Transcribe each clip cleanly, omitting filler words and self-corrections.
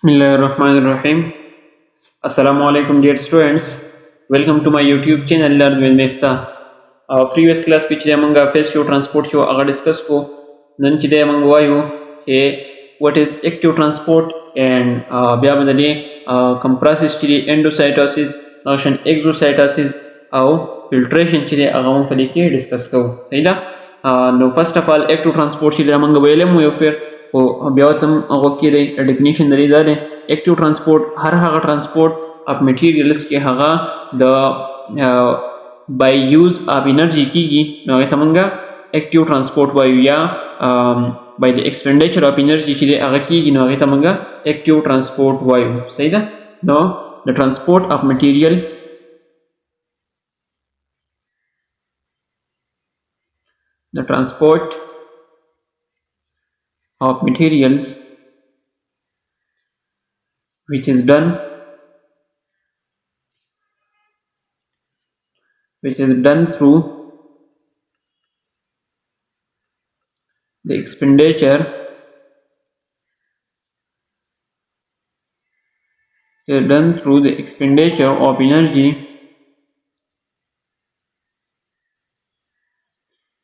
Bismillahirrahmanirrahim. Assalamu alaikum dear students. Welcome to my YouTube channel Learn with Mifta. Previous class کې چې موږ Phasto transport شو هغه ډیسکس کو. نن چې موږ وایو چې what is active transport and بیا باندې کوم پروسس چې endocytosis اکشن exocytosis او filtration چې هغه موږ په دې کې ډیسکس کوو. صحیح ده؟ نو فرست اف all active transport چې موږ ویلم یو فر او بیا تم هغه کې د ډیفینیشن لري دا دی اکټیو ترانسپورت هر هغه ترانسپورت اف میټیریلز کې هغه د بای یوز اف انرژي کیږي نو هغه ته موږ اکټیو ترانسپورت وایو یا بای د ایکسپینډیچر اف انرژي چې هغه کیږي نو هغه ته موږ اکټیو ترانسپورت وایو. صحیح ده؟ نو د ترانسپورت اف میټیریل of materials which is done through the expenditure of energy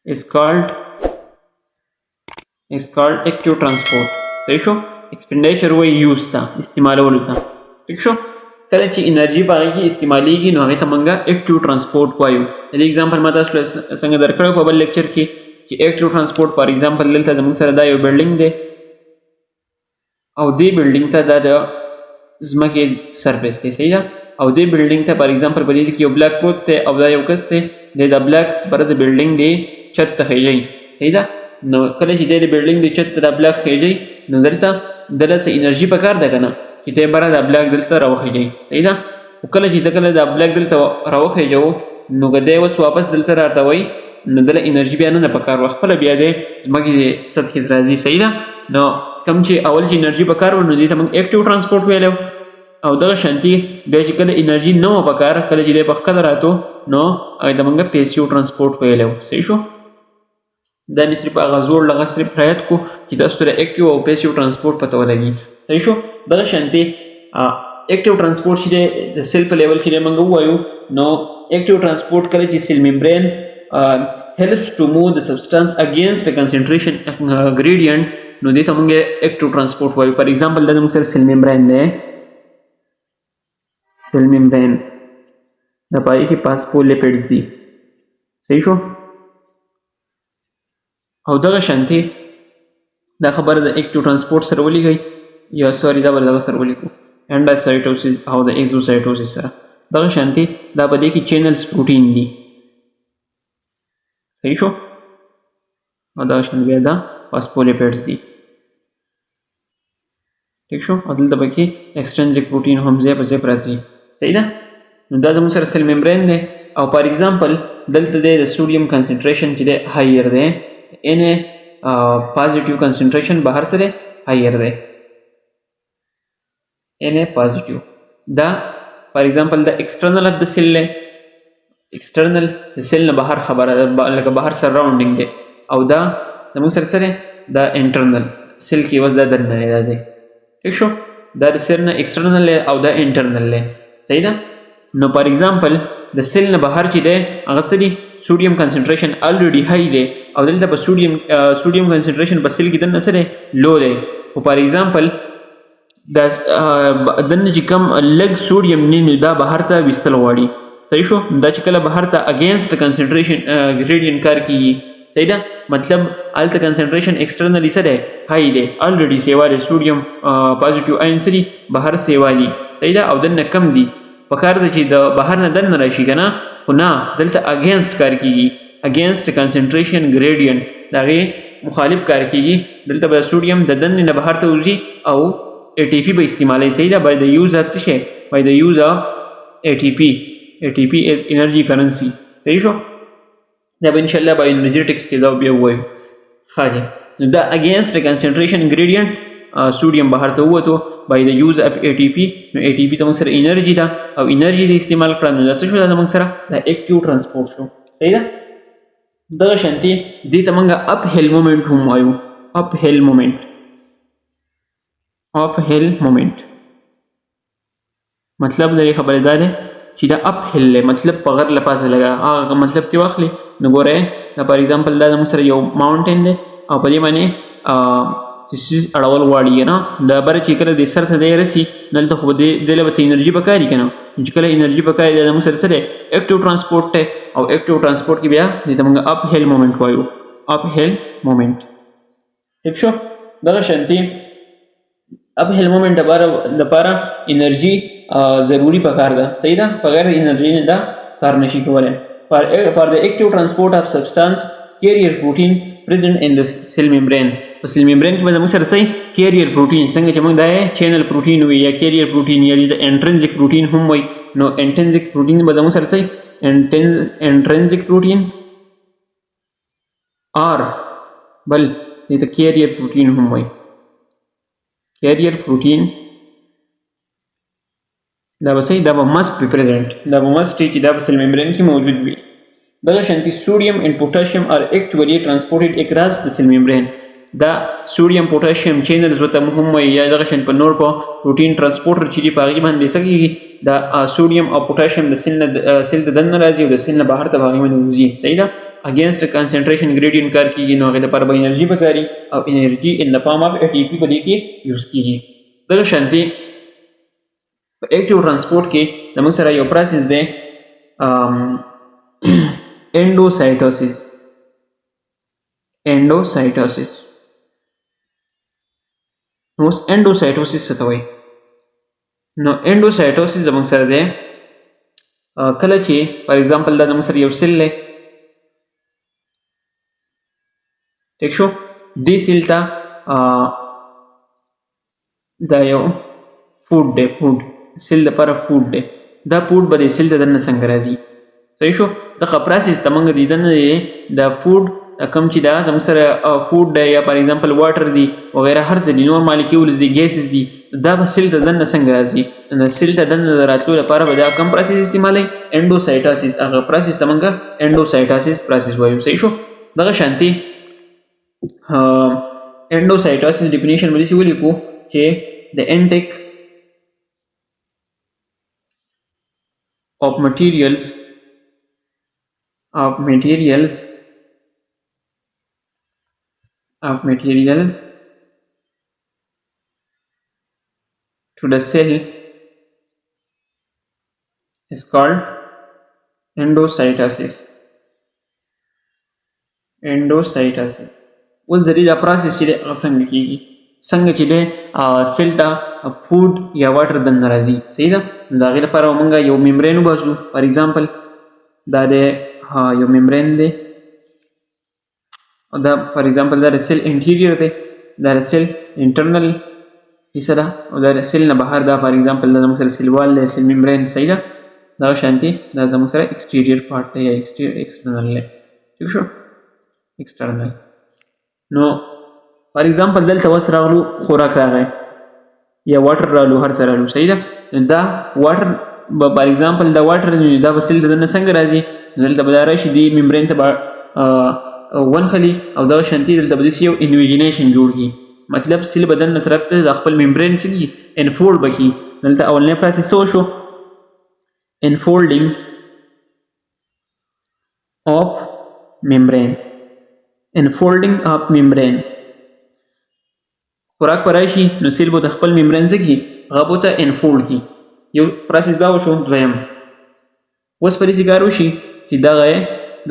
is called active transport. صحیح شو؟ ایکسپینډیچر وایي یوز ته استعمالولو ته. ٹھیک شو؟ کله چې انرژي په هغې کې استعمالیږي نو هغې ته موږ اکټیو ترانسپورټ وایو. د دې اگزامپل ما تاسو څنګه درکړی په بل لیکچر کې چې اکټیو ترانسپورټ فار اگزامپل دلته زموږ سره دا یو بلډینګ دی او دې بلډینګ ته دا د ځمکې سرفیس دی. صحیح ده؟ او دې بلډینګ ته فار اگزامپل په دې کې یو بلاک پروت دی او دا یو کس دی د دا بلاک بره د بلډینګ دی چت ته خیږي. صحیح ده؟ نو کله چې د بلډینګ د چت ته دا بلاک خیږي نو دلته دله څه انرژي پکار ده که نه چې دی بره دا بلاک دلته راوخیږي. صحیح ده؟ خو کله چې ته کله دا بلاک دلته راوخیږو نو که دی اوس واپس دلته راته وایي نو دله انرژي بیا نه پکار وه خپله بیا دی ځمکې د سطحې ته راځي. صحیح ده؟ نو کوم چې اول چې انرژي پکار وه نو دې ته موږ اکټیو ترانسپورټ ویلی او دغه شانتي بیا چې کله انرژي نه وه پکار کله چې دی په ښکته راتو نو هغې ته موږ پیسیو ترانسپورټ ویلی و. صحیح شو؟ دا مې صرف هغه زوړ لغه صرف رعایت کو چې تاسو سره اکټیو او پیسیو ترانسپورټ پته ولګي. صحیح شو؟ دغه شانتي اکټیو ترانسپورټ چې دی د سیل په لیول کې دی موږ ووایو نو اکټیو ترانسپورټ کله چې سیل ممبرین helps to move the substance against a concentration gradient نو دې ته موږ اکټیو ترانسپورټ وایو. فار ایگزامپل دا زموږ سره سیل ممبرین دی سیل ممبرین د پای کې فاسفولیپیډز دي. صحیح شو؟ او دغه شانتي دا خبره د اکټیو ترانسپورټ سره ولیکئ یا سوري دا به دغه سره ولیکو انډاسایټوسس او د ایکزوسایټوسس سره. دغه شانتي دا په دې کې چینلز پروټین دي. صحیح شو؟ او دغه شانتي بیا دا فاسفولیپیډز دي. ٹھیک شو؟ او دلته پکې ایکسټرنزیک پروټین هم ځای په ځای پراته دي. صحیح ده؟ نو دا زموږ سره سیل ممبرین دی او فار ایگزامپل دلته دی د سوډیم کنسنټریشن چې دی هایر دی ان پازیټیو کنسنټریشن بهر سره هایر دی ان پازیټیو. دا فار ایگزامپل د ایکسټرنل اف د سیل دی ایکسټرنل د سیل نه بهر خبره لکه بهر سراونډینګ دی او دا زموږ سره سره دا انټرنل سیل کې وس دا دننه دی. دا دی. ٹھیک شو؟ دا د سیل نه ایکسټرنل او دا انټرنل دی. صحیح ده؟ نو فار ایگزامپل د سیل نه بهر چې دی هغه څه دي سوډیم کنسنټریشن الریډي هائی دی او دلته په سوډیم کنسنټریشن په سیل کې دننه څه دی لو دی. خو فار ایگزامپل دا دننه چې کوم لږ سوډیم نه نو دا بهر ته ویستل غواړي. صحیح شو؟ دا چې کله بهر ته اګینسټ کنسنټریشن ګریډینټ کار کیږي. صحیح ده؟ مطلب هلته کنسنټریشن ایکسټرنلی څه دی هائی دی الریډي سیوا دی سوډیم پازیټیو آین څه دي بهر سیوا دي. صحیح ده؟ او دننه کم دي پکار ده چې د بهر نه دننه راشي که نه خو نه دلته اګینسټ کار کیږي اګینسټ کنسنټریشن ګریډینټ د هغې مخالف کار کیږي. دلته به سوډیم د دننې نه بهر ته وځي او اے ټي پي به استعمالوي. صحیح ده؟ بای د یوز اف څه شی بای د یوز اف اے ټي پي از انرژي کرنسي. صحیح شو؟ دا به انشاءالله بای انرجیټکس کې دا بیا ووایو. ښه دی. نو دا اګینسټ کنسنټریشن ګریډینټ سوډیم بهر ته ووتو بای د یوز اف اے ټي پي نو اے ټي پي ته موږ سره انرژي ده او انرژي د استعمال کړه نو دا څه شو دا موږ سره دا اکټیو ترانسپورټ شو. صحیح ده؟ دغه شانتي دې ته موږ اپ هیل مومنټ هم وایو. اپ هیل مومنټ مطلب د دې خبرې دا دی چې دا اپ هیل دی، مطلب په غر له پاسه لګا هغه مطلب کې واخلي. نو ګورئ دا فار ایگزامپل دا زموږ سره یو ماونټین دی او په دې باندې سیز اړول غواړي نه دا بره چې کله دې سر ته دی رسي دلته خو دې له بس انرژي پکاري که نه، چې کله انرژي پکاري دا زموږ سره څه دی اکټیو ټرانسپورټ دی او اکټیو ټرانسپورټ کې بیا دې ته موږ اپ هیل مومنټ وایو، اپ هیل مومنټ. ٹھیک شو. دغه شانتي اپ هیل مومنټ لپاره انرژي ضروري پکار ده، صحیح ده، بغیر انرژي نه دا کار نشي کولی. For the active transport of substance carrier protein present in the cell membrane. په سیل ممبرین کې به زموږ سره څه کیریئر پروټین څنګه چې موږ دا چینل پروټین وي یا کیریئر پروټین یا د انټرنزیک پروټین هم وي، نو انټرنزیک پروټین به زموږ سره څه انټرنزیک پروټین اور بل د کیریئر پروټین هم وي. کیریئر پروټین دا به صحیح دا به مست بي پریزنټ، دا به مست چې دا په سیل ممبرین کې موجود وي. دغه شانتي سوډیم and potassium are actively transported across the cell membrane. دا سوډیم پوټاشیم چینلز ورته هم وایي یا دغه شان په نور په پروټین ټرانسپورټر چې دي په هغې باندې څه کېږي دا سوډیم او پوټاشیم د سیل ته دننه راځي او د سیل نه بهر ته په هغې باندې وځي، صحیح ده. اګینسټ کنسنټریشن ګریډینټ کار کېږي نو هغې دپاره به انرژي پکاري او انرژي ان د فارم اف ATP په دې کې یوز کېږي. دغه شانتي په ایکټیو ټرانسپورټ کې زموږ سره یو پروسس دی endocytosis. endocytosis نو اوس endocytosis څه ته وایي؟ نو endocytosis زموږ سره دی کله چې فار ایگزامپل دا زموږ سره یو سیل دی، ٹھیک شو، دې سیل ته دا یو فوډ دی، فوډ سیل دپاره فوډ دی، دا فوډ به د سیل ته دننه څنګه راځي، صحیح شو. دغه پروسس ته موږ د دننه د فوډ کم چې دا زموږ سره فوډ دی یا فار ایگزامپل واټر دی وغیره هر څه دي نور مالیکیولز دي ګیسز دي دا به سیل ته دننه څنګه راځي، د سیل ته دننه د راتلو لپاره به دا کم پروسس استعمالوي انډوسایټاسس، هغه پروسس ته موږ انډوسایټاسس پروسس وایو، صحیح شو. دغه شانتي انډوسایټاسس ډیفینیشن به داسې ولیکو چې د انټیک of materials to the cell is called endocytosis. اوس د دې دا پروسس چې دی هغه څنګه کېږي، څنګه چې دی سیل ته فوډ یا واټر دننه راځي، صحیح ده. د هغې لپاره موږ یو ممبرین وباسو، فار ایگزامپل دا دی یو ممبرین دی او دا فار ایگزامپل دا د سیل انټیریئر دی، دا د سیل انټرنل حصه ده او دا د سیل نه بهر دا فار ایگزامپل دا زموږ سره سیل وال دی، سیل ممبرین، صحیح ده. دغه شانتي دا زموږ سره ایکسټیریئر پارټ دی یا ایکسټرنل دی، ٹھیک شو، ایکسټرنل. نو فار ایگزامپل دلته اوس راغلو خوراک راغی یا واټر رالو هر څه رالو، صحیح ده. دا واټر به فار ایگزامپل دا واټر دا به سیل ته دننه څنګه راځي، دلته به دا راشي دې ممبرین ته به ونښلي او دغه شانتي دلته به داسې یو انویژینیشن جوړ کړي، مطلب سیل به دننه طرف ته د خپل ممبرین څه کړي انفولډ به کړي. دلته اولنی پروسس څه وشو انفولډینګ of membrane. خوراک پر راشي نو سیل به د خپل ممبرین څه کړي هغه به ورته انفولډ کړي، یو پروسس دا وشو. دویم اوس په داسې کار وشي چې دغه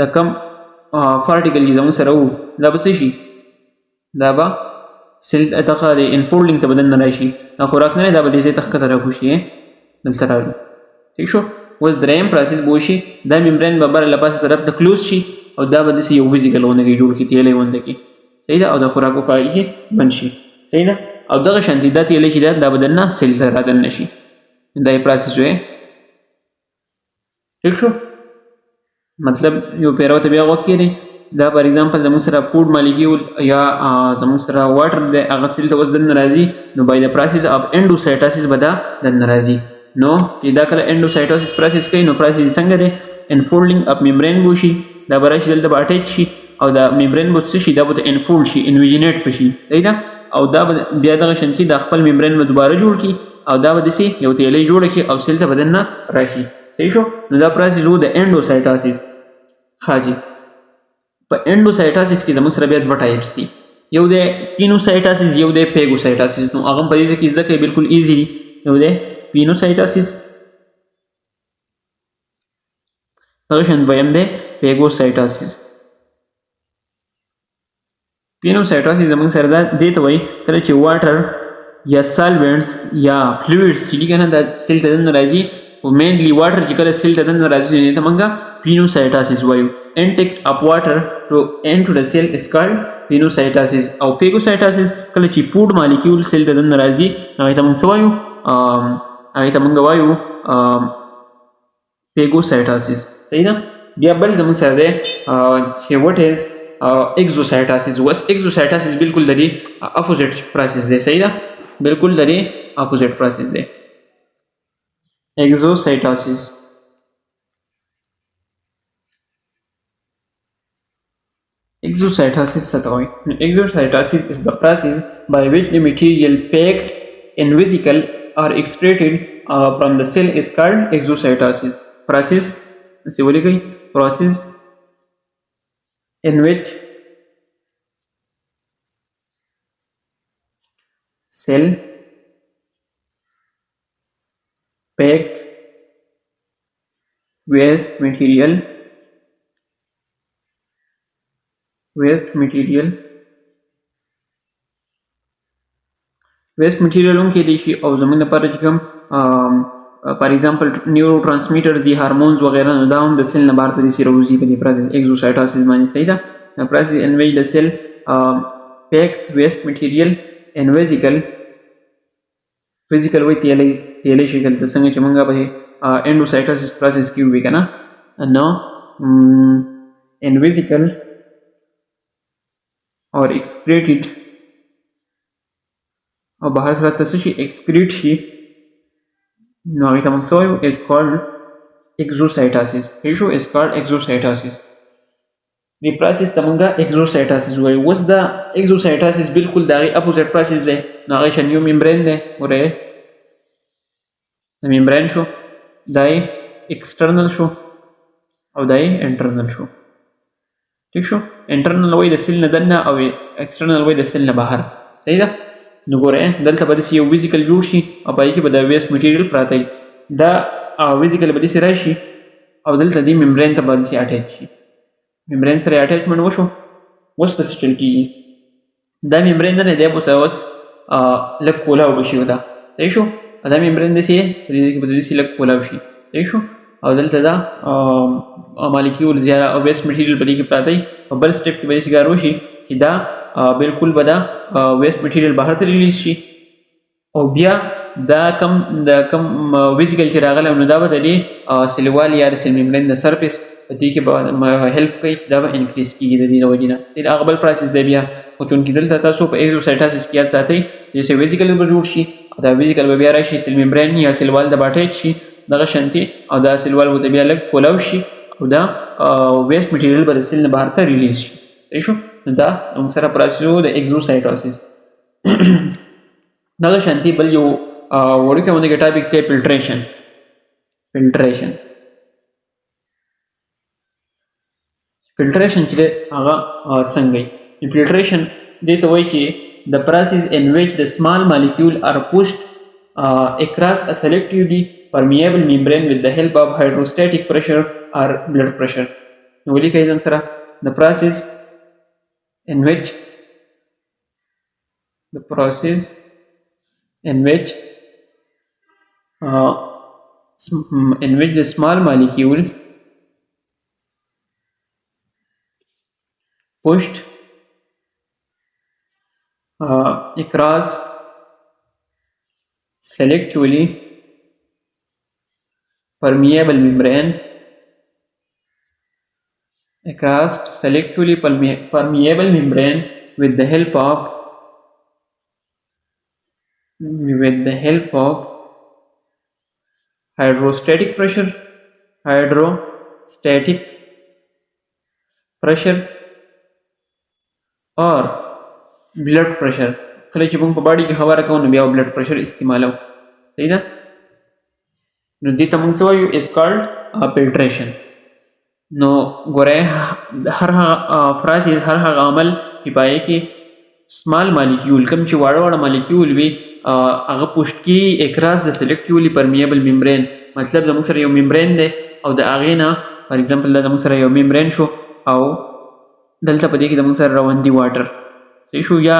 د کم پارټیکل چې زموږ سره وو دا به څه شي، دا به سیل دغه د انفولډینګ ته به دننه راشي، دا خوراک نه دی دا به دې ځای ته ښکته راکوشي دلته راغلو، ټیک شو. اوس دریم پروسس به وشي دا ممبرین به بره له پاسه طرف ته کلوز شي او دا به داسې یو ویزیکل غونډه کې جوړ کړي، تیلی غونډه کې، صحیح ده، او د خوراک په فایل کې بند شي، صحیح ده. او دغه شانتي دا تیلی چې دا به دننه سیل ته رادننه شي، دا یې پروسس وی، ٹھیک شو. مطلب یو پیرو ته بیا غوږ کېږدئ، دا فار ایگزامپل زموږ سره فوډ مالیکیول یا زموږ سره واټر دی هغه سیل ته اوس دننه راځي، نو بای د پروسس اف انډوسایټاسس به دا دننه راځي. نو چې دا کله انډوسایټاسس پروسس کوي نو پروسس څنګه دی انفولډینګ اف ممبرین به وشي، دا به راشي دلته به اټیچ شي او دا ممبرین به څه شي دا به انفولډ شي انویژینیټ به شي، صحیح ده. او دا بیا دغه شانتي دا خپل ممبرین به دوباره جوړ کړي او دا به داسې یو تیلی جوړه کړي او سیل ته به دننه راشي. صحیح شو. نو دا پروسس و د انډوسایټاسس. ښه جي په انډوسایټاسس کې زموږ سره بیا دوه ټایپس دي، یو دی پینوسایټاسس یو دی پیګوسایټاسس. نو هغه په دې ځای کې زده کړئ بالکل ایزي دي. یو دی پینوسایټاسس، دغه شان دویم دی پیګوسایټاسس. پینوسایټاسس زموږ سره دا دې ته وایي کله چې واټر یا سالوینټس یا فلویډس چې دي که نه دا سیل ته دننه راځي، خو مینلی واټر چې کله سیل ته دننه راځي دې ته موږ پینوسایټاسس وایو. intake of water to into the cell is called pinocytosis. او phagocytosis کله چې فود مالیکول سیل ته دننه راځي هغې ته موږ څه وایو؟ هغې ته موږ وایو phagocytosis. صحیح ده. بیا بل زموږ سره دی چې what is exocytosis. وس exocytosis بالکل د دې اپوزیټ پروسس دی. صحیح ده. بالکل د دې اپوزیټ پروسس دی exocytosis. Exocytosis څه ته وایي؟ Exocytosis is the process by which the material packed in vesicle or excreted from the cell is called exocytosis. Process څه ولیکئ؟ process in which cell packed waste material هم کېدای شي او زموږ لپاره چې کوم فار ایگزامپل نیورو ټرانسمیټرز دي، هارمونز وغیره، نو دا هم د سیل نه بهر ته داسې راوځي په دې پروسس ایکزوسایټاسس باندې. صحیح ده. پروسس ان ویچ د سیل پیکډ ویسٹ مټیریل ان فزیکل وایي تیلی شکل ته څنګه چې موږ په انډوسایټاسس پروسس کې ووي که نه، نو ان ویزیکل or excreted او بهر سره ته څه شي excrete شي، نو هغې ته موږ څه وایو؟ is called exocytosis. صحیح شو. is called exocytosis. دې پروسس ته موږ exocytosis وایو. اوس دا exocytosis بالکل د هغې اپوزیټ پروسس دی. نو هغې شان یو ممبرین دی، ګورئ د ممبرین شو، دا یې ایکسټرنل شو او دا یې انټرنل شو. ٹھیک شو. انټرنل وایي د سیل نه دننه او ایکسټرنل وایي د سیل نه بهر. صحیح ده. نو ګورئ دلته به داسې یو ویزیکل جوړ شي او په هغې کې به د ویسټ مټیریل پراته وي. دا ویزیکل به داسې راشي او دلته دې ممبرین ته به داسې اټیچ شي. ممبرین سره اټیچمنټ وشو، اوس به سیټل کېږي. دا ممبرین نه دی، دی به اوس لږ کولاو به شي دا. صحیح شو. دا ممبرین داسې په دې کې به داسې لږ کولاو شي. صحیح شو. او دلته دا مالیکیول زیاده او ویسټ مټیریل په دې کې پراته وي. په بل سټیپ کې به داسې کار وشي چې دا بالکل به دا ویسټ مټیریل بهر ته ریلیز شي او بیا دا کم ویزیکل چې راغلی نو دا به د دې سیل وال یا د سیل ممبرین د سرفیس په دې کې به هیلپ کوي چې دا به انکریز کېږي د دې د وجې نه. هغه بل پروسس دی بیا. خو چونکې دلته تاسو په ایکزوسایټاسس کې یاد ساتئ چې ویزیکل به جوړ شي او دا ویزیکل به بیا راشي سیل ممبرین یا سیل وال د به اټیچ شي دغه شانتي او دا سیل وال به بیا لږ کولاو شي او دا ویسټ مټیریل به د سیل نه بهر ته ریلیز شي. صحیح شو. دا موږ سره پروسس و د ایکزوسایټاسس. دغه شانتي بل یو وړوکی غوندې ټاپک دی فلټریشن. فلټریشن چې دی هغه څنګه وي؟ فلټریشن دې ته وایي چې the process in which the small molecule are pushed across a selectively permeable membrane with the help of hydrostatic pressure or blood pressure. نو ولیکئ ځان سره the process in which the small molecule pushed across selectively permeable membrane with the help of hydrostatic pressure or blood pressure. کله چې موږ په باډي کې هوا راکوو نو بیا بلډ پریشر استعمالوو. صحیح ده. نو دې ته موږ څه وایو is called filtration. نو ګورئ هر هغه پروسس هر هغه عمل چې په هغې کې سمال مالیکیول کوم چې واړه واړه مالیکیول وي هغه پوشت کېږي اکراس د سلیکټیولي پرمیبل ممبرین. مطلب زموږ سره یو ممبرین دی او د هغې نه فار ایگزامپل دا زموږ سره یو ممبرین شو او دلته په دې کې زموږ سره روان دي واټر صحیح شو. یا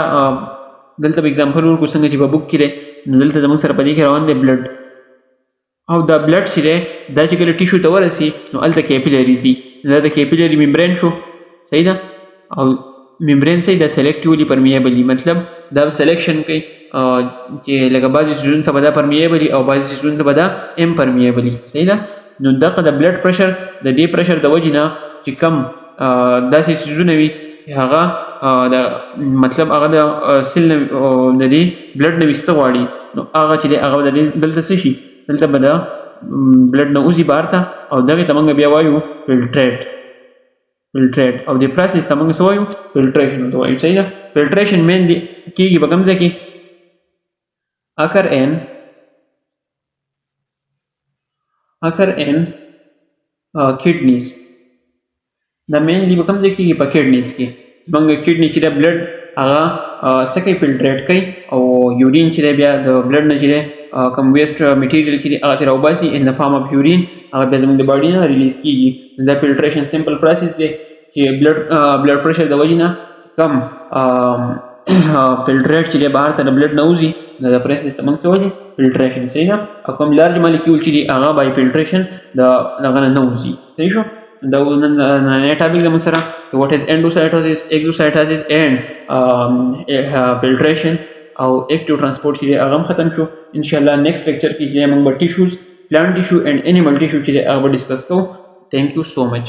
دلته به اگزامپل ورکړو څنګه چې په بک کې دی نو دلته زموږ سره په دې کې روان دی بلډ او دا بلډ چې دی دا چې کله ټیشو ته ورسي نو هلته کیپیلري ځي. دا د کیپیلري ممبرین شو صحیح ده. او ممبرین صحیح د سلیکټیولي پرمیبل دي مطلب دا سلیکشن کوي چې لکه بعضې څیزونو ته به دا پرمیبل او بعضې څیزونو ته به دا امپرمیبل صحیح ده. نو دغه د بلډ پرشر د دې پرشر د وجې نه چې کم داسې څیزونه وي چې هغه د مطلب هغه د سیل نه د دې بلډ نه ویسته غواړي نو هغه چې دی هغه د دې دلته څه شي دلته به د بلډ نه وځي بهر ته او دغې ته موږ بیا وایو فلټریټ او دې پروسس ته موږ څه وایو فلټریشن ورته وایو صحیح ده. فلټریشن مین دی کېږي په کوم ځای کې occur in kidneys. دا مینلی په کوم ځای کېږي په کډنیز کې. زموږ کډني چې دی بلډ هغه څه کوي فلټریټ کوي او یورین چې دی بیا د بلډ نه چې دی کوم ویسټ میټیریل چې دی هغه ترې راوباسي ان د فارم اف یورین هغه بیا زموږ د باډي نه ریلیز کېږي. دا فلټریشن سمپل پروسس دی چې بلډ پرشر د وجې نه کم فلټریټ چې دی بهر ته د بلډ نه وځي نو دا پروسس ته موږ څه وایو فلټریشن صحیح ده. او کوم لارج مالیکیول چې دی هغه بای فلټریشن د هغه نه وځي صحیح شو. دا نن ټاپک زموږ سره what is endocytosis, exocytosis and filtration او active transport چې دی هغه هم ختم شو. انشاءالله نیکسٹ لیکچر کې چې موږ به ټیشوز پلانٹ ټیشو اینڈ انیمل ټیشو چې دی هغه به ډسکس کوو. تھینک یو سو مچ.